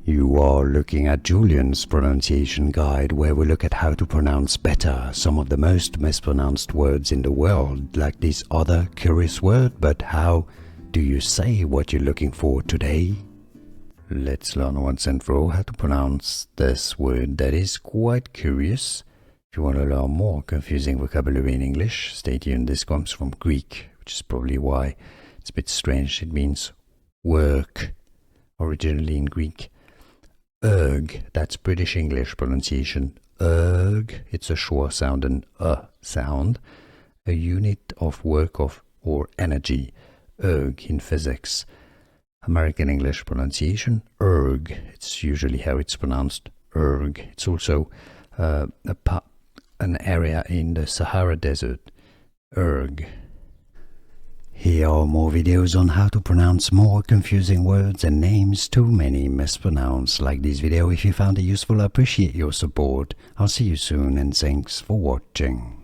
You are looking at Julian's pronunciation guide, where we look at how to pronounce better some of the most mispronounced words in the world, like this other curious word. But how do you say what you're looking for today? Let's learn once and for all how to pronounce this word that is quite curious. If you want to learn more confusing vocabulary in English, stay tuned. This comes from Greek, which is probably why it's a bit strange. It means work, originally in Greek. Erg, that's British English pronunciation. Erg, it's a schwa sound and sound. A unit of work or energy. Erg in physics. American English pronunciation, erg. It's usually how it's pronounced, erg. It's also an area in the Sahara Desert, erg. Here are more videos on how to pronounce more confusing words and names too many mispronounced. Like this video if you found it useful. I appreciate your support. I'll see you soon and thanks for watching.